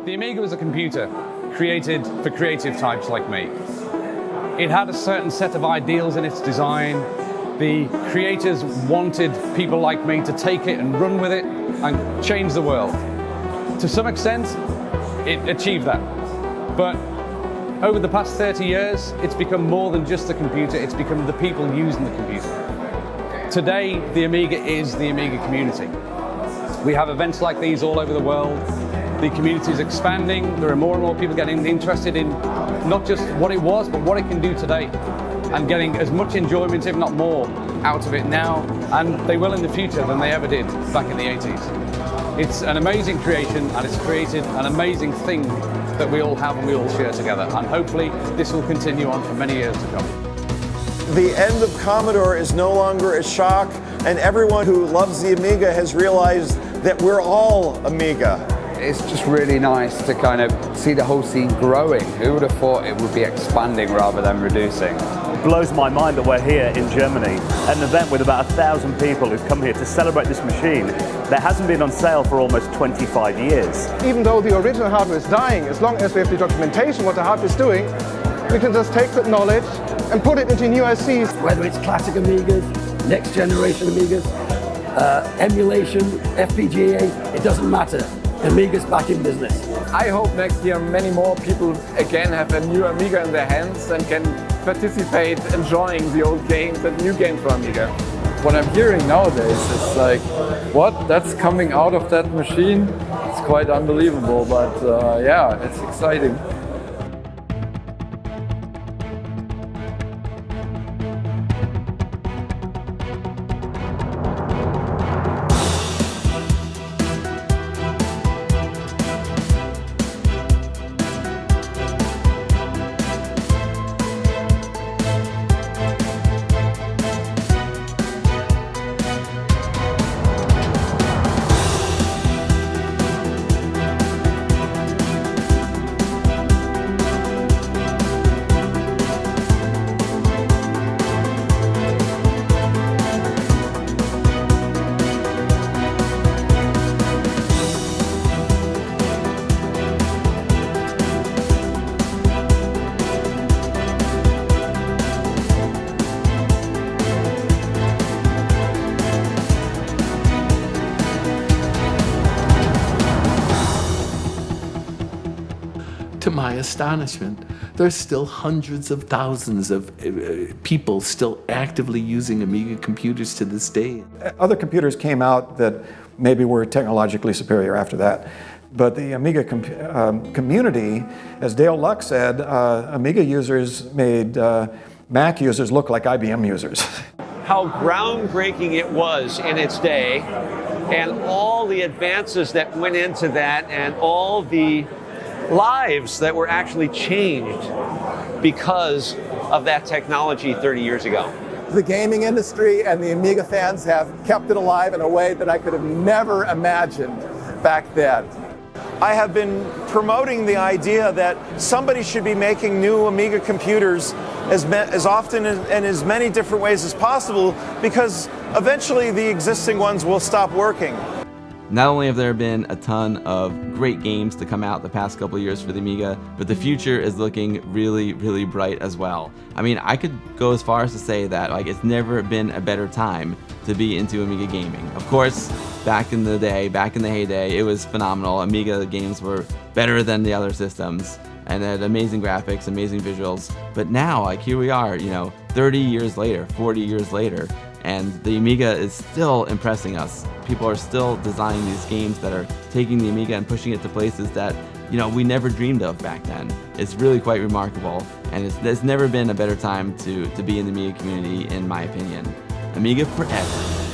The Amiga was a computer created for creative types like me. It had a certain set of ideals in its design. The creators wanted people like me to take it and run with it and change the world. To some extent, it achieved that. But over the past 30 years, it's become more than just the computer, it's become the people using the computer. Today, the Amiga is the Amiga community. We have events like these all over the world. The community is expanding. There are more and more people getting interested in not just what it was, but what it can do today, and getting as much enjoyment, if not more, out of it now, and they will in the future than they ever did back in the 80s. It's an amazing creation, and it's created an amazing thing that we all have and we all share together, and hopefully this will continue on for many years to come. The end of Commodore is no longer a shock, and everyone who loves the Amiga has realized that we're all Amiga. It's just really nice to kind of see the whole scene growing. Who would have thought it would be expanding rather than reducing? It blows my mind that we're here in Germany at an event with about 1,000 people who've come here to celebrate this machine that hasn't been on sale for almost 25 years. Even though the original hardware is dying, as long as we have the documentation what the hardware is doing, we can just take that knowledge and put it into new ICs. Whether it's classic Amigas, next generation Amigas, emulation, FPGA, it doesn't matter. Amiga's back in business. I hope next year many more people again have a new Amiga in their hands and can participate enjoying the old games and new games for Amiga. What I'm hearing nowadays is like, what? That's coming out of that machine? It's quite unbelievable, but yeah, it's exciting. To my astonishment, there's still hundreds of thousands of people still actively using Amiga computers to this day. Other computers came out that maybe were technologically superior after that. But the Amiga community, as Dale Luck said, Amiga users made Mac users look like IBM users. How groundbreaking it was in its day, and all the advances that went into that, and all the lives that were actually changed because of that technology 30 years ago. The gaming industry and the Amiga fans have kept it alive in a way that I could have never imagined back then. I have been promoting the idea that somebody should be making new Amiga computers as often and as many different ways as possible, because eventually the existing ones will stop working. Not only have there been a ton of great games to come out the past couple of years for the Amiga, but the future is looking really, really bright as well. I mean, I could go as far as to say that it's never been a better time to be into Amiga gaming. Of course, back in the day, back in the heyday, it was phenomenal. Amiga games were better than the other systems, and they had amazing graphics, amazing visuals. But now, here we are, 30 years later, 40 years later, and the Amiga is still impressing us. People are still designing these games that are taking the Amiga and pushing it to places that, we never dreamed of back then. It's really quite remarkable, and there's never been a better time to be in the Amiga community, in my opinion. Amiga forever.